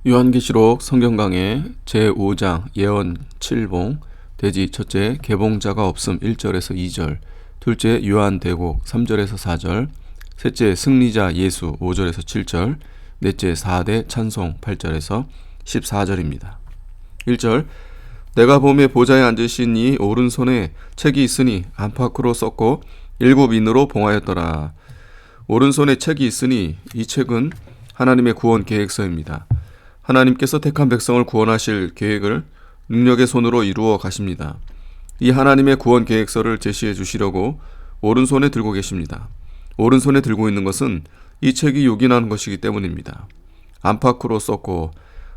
요한계시록 성경강해 제5장 예언 7봉 돼지 첫째 계봉자가 없음 1절에서 2절 둘째 요한대곡 3절에서 4절 셋째 승리자 예수 5절에서 7절 넷째 4대 찬송 8절에서 14절입니다. 1절 내가 보매 보좌에 앉으신 이 오른손에 책이 있으니 안팎으로 썼고 일곱 인으로 봉하였더라. 오른손에 책이 있으니 이 책은 하나님의 구원 계획서입니다. 하나님께서 택한 백성을 구원하실 계획을 능력의 손으로 이루어 가십니다. 이 하나님의 구원 계획서를 제시해 주시려고 오른손에 들고 계십니다. 오른손에 들고 있는 것은 이 책이 요긴한 것이기 때문입니다. 안팎으로 썼고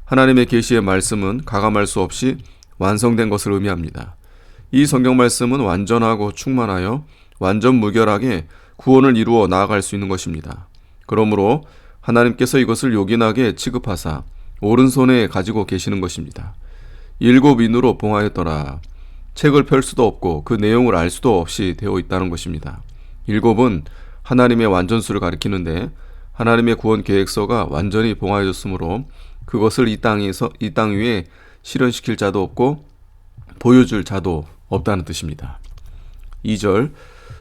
하나님의 계시의 말씀은 가감할 수 없이 완성된 것을 의미합니다. 이 성경 말씀은 완전하고 충만하여 완전 무결하게 구원을 이루어 나아갈 수 있는 것입니다. 그러므로 하나님께서 이것을 요긴하게 취급하사 오른손에 가지고 계시는 것입니다. 일곱 인으로 봉하였더라. 책을 펼 수도 없고 그 내용을 알 수도 없이 되어 있다는 것입니다. 일곱은 하나님의 완전수를 가리키는데 하나님의 구원 계획서가 완전히 봉하여졌으므로 그것을 이 땅 위에 실현시킬 자도 없고 보여줄 자도 없다는 뜻입니다. 2절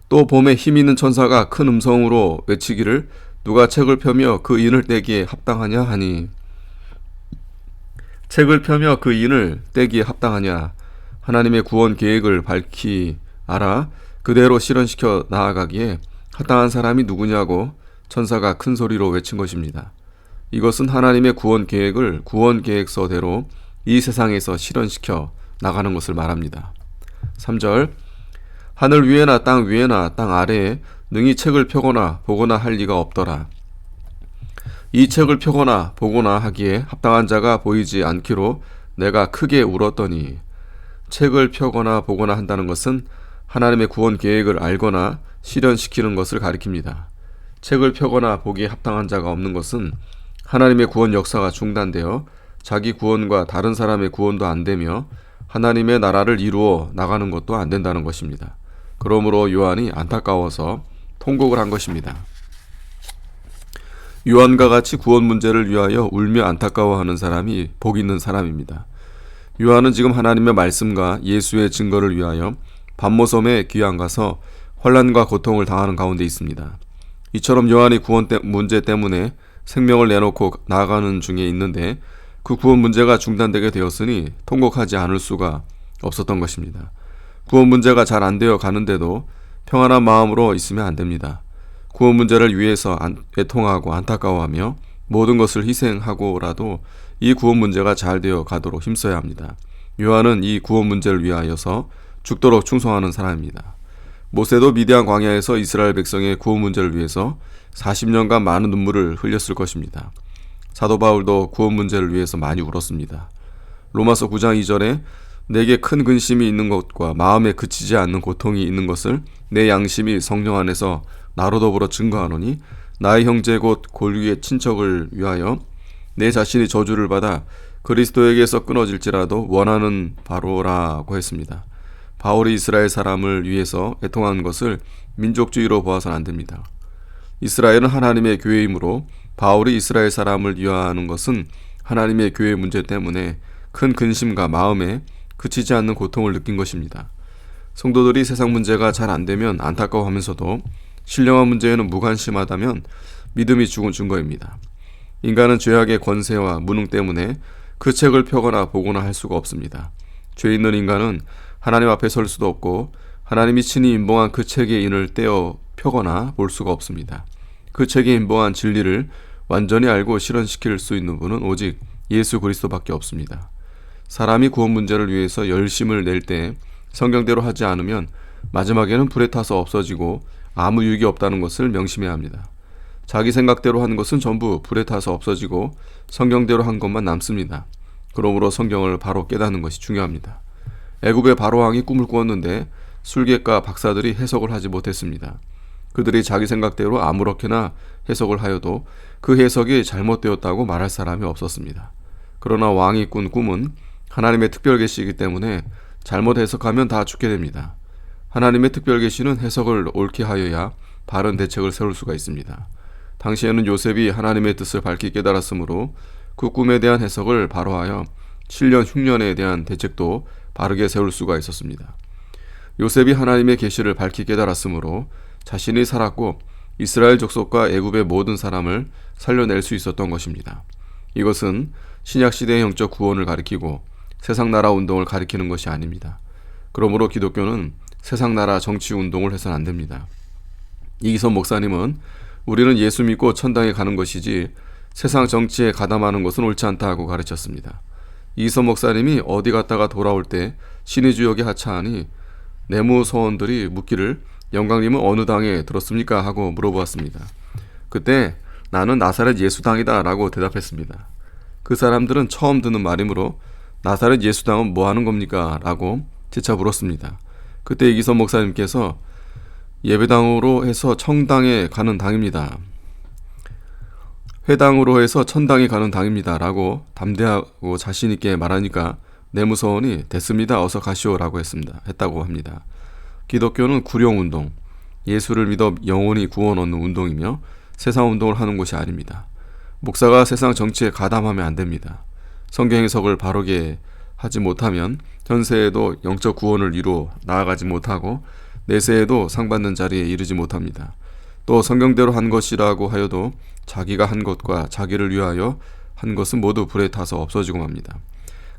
또 봄에 힘 있는 천사가 큰 음성으로 외치기를 누가 책을 펴며 그 인을 떼기에 합당하냐 하니 책을 펴며 그 인을 떼기에 합당하냐 하나님의 구원 계획을 밝히 알아 그대로 실현시켜 나아가기에 합당한 사람이 누구냐고 천사가 큰 소리로 외친 것입니다. 이것은 하나님의 구원 계획을 구원 계획서대로 이 세상에서 실현시켜 나가는 것을 말합니다. 3절 하늘 위에나 땅 위에나 땅 아래에 능히 책을 펴거나 보거나 할 리가 없더라. 이 책을 펴거나 보거나 하기에 합당한 자가 보이지 않기로 내가 크게 울었더니 책을 펴거나 보거나 한다는 것은 하나님의 구원 계획을 알거나 실현시키는 것을 가리킵니다. 책을 펴거나 보기에 합당한 자가 없는 것은 하나님의 구원 역사가 중단되어 자기 구원과 다른 사람의 구원도 안 되며 하나님의 나라를 이루어 나가는 것도 안 된다는 것입니다. 그러므로 요한이 안타까워서 통곡을 한 것입니다. 요한과 같이 구원 문제를 위하여 울며 안타까워하는 사람이 복 있는 사람입니다. 요한은 지금 하나님의 말씀과 예수의 증거를 위하여 반모섬에 귀양 가서 환난과 고통을 당하는 가운데 있습니다. 이처럼 요한이 구원 문제 때문에 생명을 내놓고 나아가는 중에 있는데 그 구원 문제가 중단되게 되었으니 통곡하지 않을 수가 없었던 것입니다. 구원 문제가 잘 안 되어 가는데도 평안한 마음으로 있으면 안 됩니다. 구원 문제를 위해서 애통하고 안타까워하며 모든 것을 희생하고라도 이 구원 문제가 잘 되어 가도록 힘써야 합니다. 요한은 이 구원 문제를 위하여서 죽도록 충성하는 사람입니다. 모세도 미디안 광야에서 이스라엘 백성의 구원 문제를 위해서 40년간 많은 눈물을 흘렸을 것입니다. 사도 바울도 구원 문제를 위해서 많이 울었습니다. 로마서 9장 2절에 내게 큰 근심이 있는 것과 마음에 그치지 않는 고통이 있는 것을 내 양심이 성령 안에서 나로 더불어 증거하노니 나의 형제 곧 골유의 친척을 위하여 내 자신이 저주를 받아 그리스도에게서 끊어질지라도 원하는 바로라고 했습니다. 바울이 이스라엘 사람을 위해서 애통한 것을 민족주의로 보아서는 안 됩니다. 이스라엘은 하나님의 교회이므로 바울이 이스라엘 사람을 위하는 것은 하나님의 교회 문제 때문에 큰 근심과 마음에 그치지 않는 고통을 느낀 것입니다. 성도들이 세상 문제가 잘 안 되면 안타까워하면서도 신령한 문제에는 무관심하다면 믿음이 죽은 증거입니다. 인간은 죄악의 권세와 무능 때문에 그 책을 펴거나 보거나 할 수가 없습니다. 죄 있는 인간은 하나님 앞에 설 수도 없고 하나님이 친히 인봉한 그 책의 인을 떼어 펴거나 볼 수가 없습니다. 그 책에 인봉한 진리를 완전히 알고 실현시킬 수 있는 분은 오직 예수 그리스도밖에 없습니다. 사람이 구원 문제를 위해서 열심을 낼 때 성경대로 하지 않으면 마지막에는 불에 타서 없어지고 아무 유익이 없다는 것을 명심해야 합니다. 자기 생각대로 하는 것은 전부 불에 타서 없어지고 성경대로 한 것만 남습니다. 그러므로 성경을 바로 깨닫는 것이 중요합니다. 애굽의 바로왕이 꿈을 꾸었는데 술객과 박사들이 해석을 하지 못했습니다. 그들이 자기 생각대로 아무렇게나 해석을 하여도 그 해석이 잘못되었다고 말할 사람이 없었습니다. 그러나 왕이 꾼 꿈은 하나님의 특별 계시이기 때문에 잘못 해석하면 다 죽게 됩니다. 하나님의 특별 계시는 해석을 옳게 하여야 바른 대책을 세울 수가 있습니다. 당시에는 요셉이 하나님의 뜻을 밝히 깨달았으므로 그 꿈에 대한 해석을 바로하여 7년 흉년에 대한 대책도 바르게 세울 수가 있었습니다. 요셉이 하나님의 계시를 밝히 깨달았으므로 자신이 살았고 이스라엘 족속과 애굽의 모든 사람을 살려낼 수 있었던 것입니다. 이것은 신약시대의 영적 구원을 가리키고 세상 나라 운동을 가리키는 것이 아닙니다. 그러므로 기독교는 세상 나라 정치 운동을 해서는 안 됩니다. 이기선 목사님은 우리는 예수 믿고 천당에 가는 것이지 세상 정치에 가담하는 것은 옳지 않다고 가르쳤습니다. 이기선 목사님이 어디 갔다가 돌아올 때 신의 주역에 하차하니 내무소원들이 묻기를 영광님은 어느 당에 들었습니까? 하고 물어보았습니다. 그때 나는 나사렛 예수당이다 라고 대답했습니다. 그 사람들은 처음 듣는 말이므로 나사렛 예수당은 뭐 하는 겁니까? 라고 재차 물었습니다. 그때 이기선 목사님께서 예배당으로 해서 청당에 가는 당입니다. 회당으로 해서 천당에 가는 당입니다. 라고 담대하고 자신있게 말하니까 내무서원이 됐습니다. 어서 가시오 라고 했다고 합니다. 기독교는 구령운동, 예수를 믿어 영혼이 구원 얻는 운동이며 세상 운동을 하는 것이 아닙니다. 목사가 세상 정치에 가담하면 안 됩니다. 성경 해석을 바르게 하지 못하면 현세에도 영적 구원을 이루어 나아가지 못하고 내세에도 상받는 자리에 이르지 못합니다. 또 성경대로 한 것이라고 하여도 자기가 한 것과 자기를 위하여 한 것은 모두 불에 타서 없어지고 맙니다.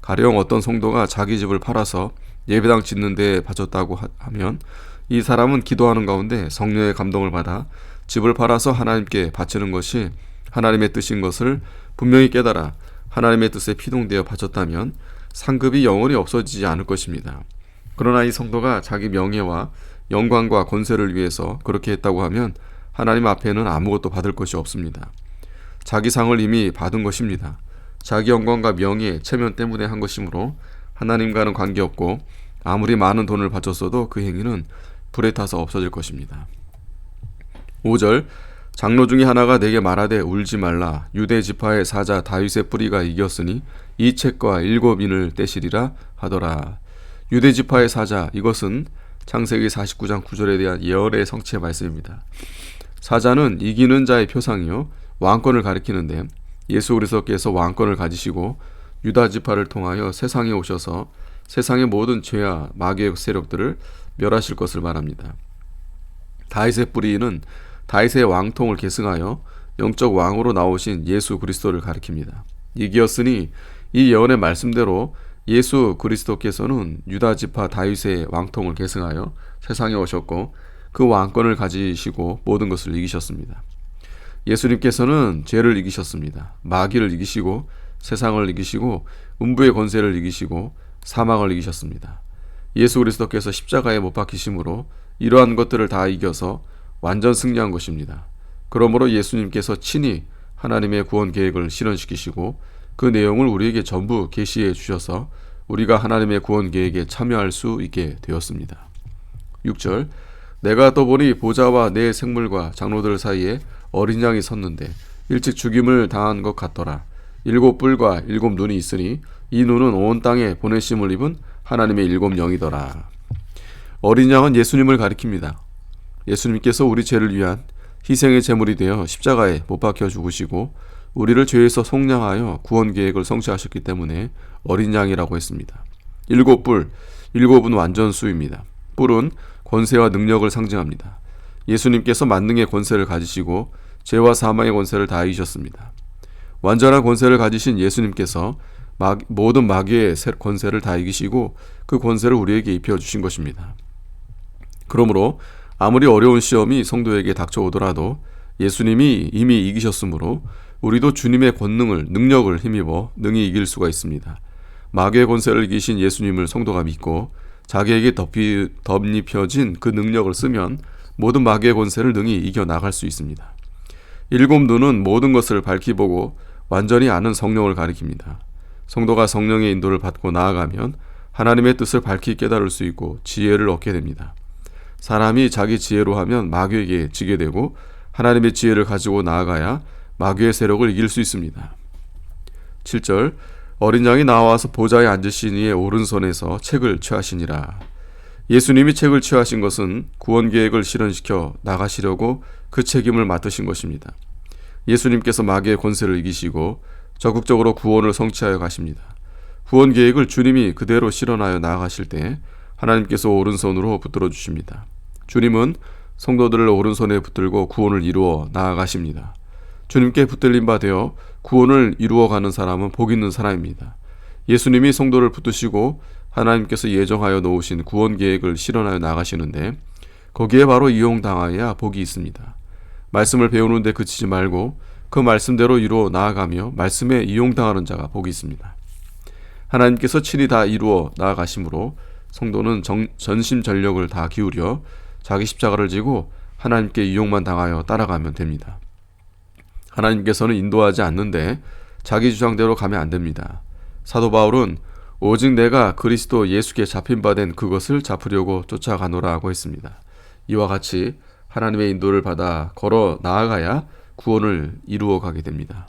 가령 어떤 성도가 자기 집을 팔아서 예배당 짓는 데에 바쳤다고 하면 이 사람은 기도하는 가운데 성령의 감동을 받아 집을 팔아서 하나님께 바치는 것이 하나님의 뜻인 것을 분명히 깨달아 하나님의 뜻에 피동되어 바쳤다면 상급이 영원히 없어지지 않을 것입니다. 그러나 이 성도가 자기 명예와 영광과 권세를 위해서 그렇게 했다고 하면 하나님 앞에는 아무것도 받을 것이 없습니다. 자기 상을 이미 받은 것입니다. 자기 영광과 명예, 체면 때문에 한 것이므로 하나님과는 관계없고 아무리 많은 돈을 바쳤어도 그 행위는 불에 타서 없어질 것입니다. 5절 장로 중에 하나가 내게 말하되 울지 말라. 유대 지파의 사자 다윗의 뿌리가 이겼으니 이 책과 7인을 떼시리라 하더라. 유대 지파의 사자, 이것은 창세기 49장 9절에 대한 예언의 성취의 말씀입니다. 사자는 이기는 자의 표상이요 왕권을 가리키는데 예수 그리스도께서 왕권을 가지시고 유다 지파를 통하여 세상에 오셔서 세상의 모든 죄와 마귀의 세력들을 멸하실 것을 말합니다. 다윗의 뿌리는 다윗의 왕통을 계승하여 영적 왕으로 나오신 예수 그리스도를 가리킵니다. 이기었으니 이 예언의 말씀대로 예수 그리스도께서는 유다 지파 다윗의 왕통을 계승하여 세상에 오셨고 그 왕권을 가지시고 모든 것을 이기셨습니다. 예수님께서는 죄를 이기셨습니다. 마귀를 이기시고 세상을 이기시고 음부의 권세를 이기시고 사망을 이기셨습니다. 예수 그리스도께서 십자가에 못 박히심으로 이러한 것들을 다 이겨서 완전 승리한 것입니다. 그러므로 예수님께서 친히 하나님의 구원 계획을 실현시키시고 그 내용을 우리에게 전부 계시해 주셔서 우리가 하나님의 구원 계획에 참여할 수 있게 되었습니다. 6절 내가 또 보니 보좌와 네 생물과 장로들 사이에 어린 양이 섰는데 일찍 죽임을 당한 것 같더라. 7뿔과 7눈이 있으니 이 눈은 온 땅에 보내심을 입은 하나님의 7영이더라. 어린 양은 예수님을 가리킵니다. 예수님께서 우리 죄를 위한 희생의 제물이 되어 십자가에 못 박혀 죽으시고 우리를 죄에서 속량하여 구원 계획을 성취하셨기 때문에 어린 양이라고 했습니다. 7뿔, 7은 완전수입니다. 뿔은 권세와 능력을 상징합니다. 예수님께서 만능의 권세를 가지시고 죄와 사망의 권세를 다 이기셨습니다. 완전한 권세를 가지신 예수님께서 모든 마귀의 권세를 다 이기시고 그 권세를 우리에게 입혀주신 것입니다. 그러므로 아무리 어려운 시험이 성도에게 닥쳐오더라도 예수님이 이미 이기셨으므로 우리도 주님의 권능을, 능력을 힘입어 능히 이길 수가 있습니다. 마귀의 권세를 이기신 예수님을 성도가 믿고 자기에게 덧입혀진 그 능력을 쓰면 모든 마귀의 권세를 능히 이겨나갈 수 있습니다. 7눈은 모든 것을 밝히 보고 완전히 아는 성령을 가리킵니다. 성도가 성령의 인도를 받고 나아가면 하나님의 뜻을 밝히 깨달을 수 있고 지혜를 얻게 됩니다. 사람이 자기 지혜로 하면 마귀에게 지게 되고 하나님의 지혜를 가지고 나아가야 마귀의 세력을 이길 수 있습니다. 7절 어린 양이 나와서 보좌에 앉으신 이의 오른손에서 책을 취하시니라. 예수님이 책을 취하신 것은 구원 계획을 실현시켜 나가시려고 그 책임을 맡으신 것입니다. 예수님께서 마귀의 권세를 이기시고 적극적으로 구원을 성취하여 가십니다. 구원 계획을 주님이 그대로 실현하여 나아가실 때 하나님께서 오른손으로 붙들어 주십니다. 주님은 성도들을 오른손에 붙들고 구원을 이루어 나아가십니다. 주님께 붙들림 바 되어 구원을 이루어가는 사람은 복 있는 사람입니다. 예수님이 성도를 붙드시고 하나님께서 예정하여 놓으신 구원 계획을 실현하여 나가시는데 거기에 바로 이용당하여야 복이 있습니다. 말씀을 배우는 데 그치지 말고 그 말씀대로 이루어 나아가며 말씀에 이용당하는 자가 복이 있습니다. 하나님께서 친히 다 이루어 나아가심으로 성도는 전심전력을 다 기울여 자기 십자가를 지고 하나님께 이용만 당하여 따라가면 됩니다. 하나님께서는 인도하지 않는데 자기 주장대로 가면 안 됩니다. 사도 바울은 오직 내가 그리스도 예수께 잡힌 바 된 그것을 잡으려고 쫓아가노라고 했습니다. 이와 같이 하나님의 인도를 받아 걸어 나아가야 구원을 이루어 가게 됩니다.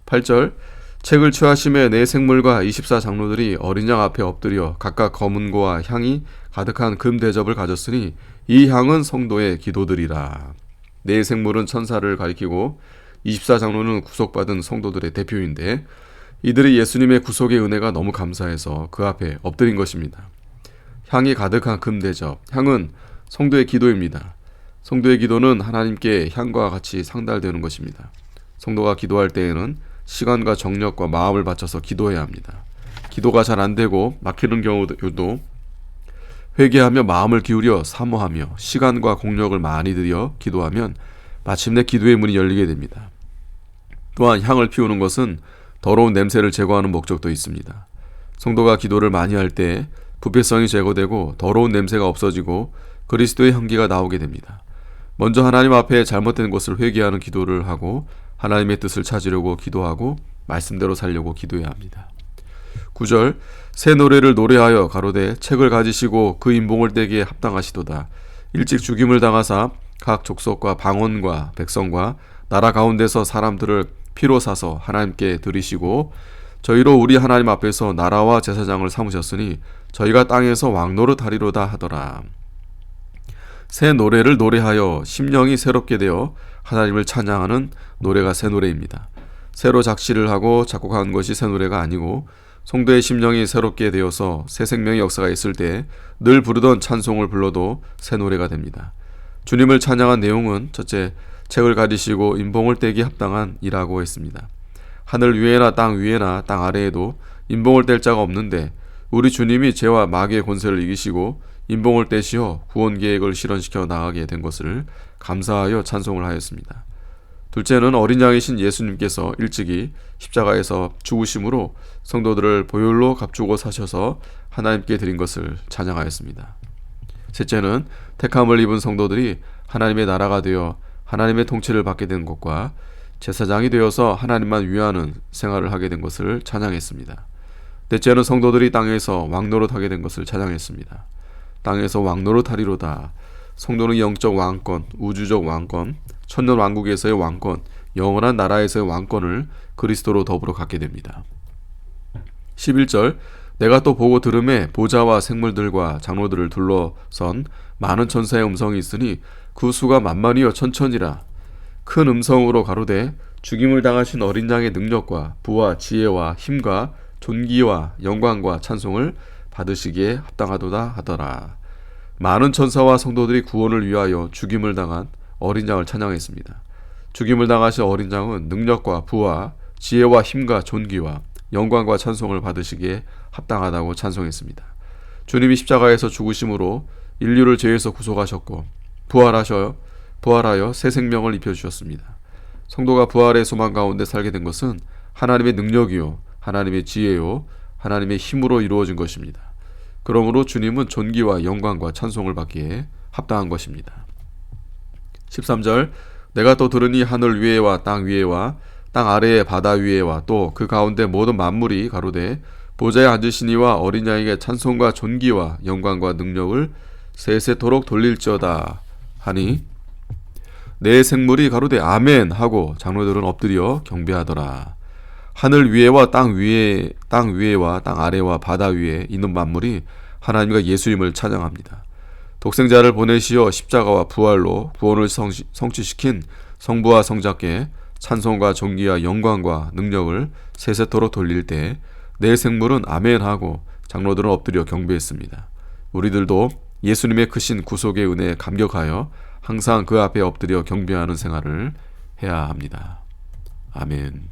8절 책을 취하심에 네 생물과 24장로들이 어린 양 앞에 엎드려 각각 검은고와 향이 가득한 금 대접을 가졌으니 이 향은 성도의 기도들이라. 네 생물은 천사를 가리키고 24장로는 구속받은 성도들의 대표인데 이들이 예수님의 구속의 은혜가 너무 감사해서 그 앞에 엎드린 것입니다. 향이 가득한 금 대접, 향은 성도의 기도입니다. 성도의 기도는 하나님께 향과 같이 상달되는 것입니다. 성도가 기도할 때에는 시간과 정력과 마음을 바쳐서 기도해야 합니다. 기도가 잘 안 되고 막히는 경우도 회개하며 마음을 기울여 사모하며 시간과 공력을 많이 들여 기도하면 마침내 기도의 문이 열리게 됩니다. 또한 향을 피우는 것은 더러운 냄새를 제거하는 목적도 있습니다. 성도가 기도를 많이 할 때 부패성이 제거되고 더러운 냄새가 없어지고 그리스도의 향기가 나오게 됩니다. 먼저 하나님 앞에 잘못된 것을 회개하는 기도를 하고 하나님의 뜻을 찾으려고 기도하고 말씀대로 살려고 기도해야 합니다. 9절 새 노래를 노래하여 가로되 책을 가지시고 그 인봉을 떼기에 합당하시도다. 일찍 죽임을 당하사 각 족속과 방언과 백성과 나라 가운데서 사람들을 피로 사서 하나님께 드리시고 저희로 우리 하나님 앞에서 나라와 제사장을 삼으셨으니 저희가 땅에서 왕노릇하리로다 하더라. 새 노래를 노래하여 심령이 새롭게 되어 하나님을 찬양하는 노래가 새 노래입니다. 새로 작시를 하고 작곡한 것이 새 노래가 아니고 성도의 심령이 새롭게 되어서 새 생명의 역사가 있을 때 늘 부르던 찬송을 불러도 새 노래가 됩니다. 주님을 찬양한 내용은 첫째, 책을 가지시고 인봉을 떼기 합당한 이라고 했습니다. 하늘 위에나 땅 위에나 땅 아래에도 인봉을 뗄 자가 없는데 우리 주님이 죄와 마귀의 권세를 이기시고 인봉을 떼시어 구원 계획을 실현시켜 나가게 된 것을 감사하여 찬송을 하였습니다. 둘째는 어린 양이신 예수님께서 일찍이 십자가에서 죽으심으로 성도들을 보혈로 값주고 사셔서 하나님께 드린 것을 찬양하였습니다. 셋째는 택함을 입은 성도들이 하나님의 나라가 되어 하나님의 통치를 받게 된 것과 제사장이 되어서 하나님만 위하는 생활을 하게 된 것을 찬양했습니다. 넷째는 성도들이 땅에서 왕노릇하게 된 것을 찬양했습니다. 땅에서 왕노릇하리로다. 성도는 영적 왕권, 우주적 왕권, 천년 왕국에서의 왕권, 영원한 나라에서의 왕권을 그리스도로 더불어 갖게 됩니다. 11절 내가 또 보고 들음에 보좌와 생물들과 장로들을 둘러선 많은 천사의 음성이 있으니 그 수가 만만이여 천천이라. 큰 음성으로 가로되 죽임을 당하신 어린 양의 능력과 부와 지혜와 힘과 존귀와 영광과 찬송을 받으시기에 합당하도다 하더라. 많은 천사와 성도들이 구원을 위하여 죽임을 당한 어린 양을 찬양했습니다. 죽임을 당하신 어린 양은 능력과 부와 지혜와 힘과 존귀와 영광과 찬송을 받으시기에 합당하다고 찬송했습니다. 주님이 십자가에서 죽으심으로 인류를 죄에서 구속하셨고 부활하여 새 생명을 입혀주셨습니다. 성도가 부활의 소망 가운데 살게 된 것은 하나님의 능력이요 하나님의 지혜요 하나님의 힘으로 이루어진 것입니다. 그러므로 주님은 존귀와 영광과 찬송을 받기에 합당한 것입니다. 13절 내가 또 들으니 하늘 위에와 땅 위에와 땅 아래의 바다 위에와 또 그 가운데 모든 만물이 가로되 보좌에 앉으신 이와 어린 양에게 찬송과 존귀와 영광과 능력을 세세토록 돌릴지어다 하니 네 생물이 가로되 아멘 하고 장로들은 엎드려 경배하더라. 하늘 위에와 땅 위에와 땅 아래와 바다 위에 있는 만물이 하나님과 예수님을 찬양합니다. 독생자를 보내시어 십자가와 부활로 구원을 성취시킨 성부와 성자께 찬송과 존귀와 영광과 능력을 세세토록 돌릴 때 내 생물은 아멘하고 장로들은 엎드려 경배했습니다. 우리들도 예수님의 크신 구속의 은혜에 감격하여 항상 그 앞에 엎드려 경배하는 생활을 해야 합니다. 아멘.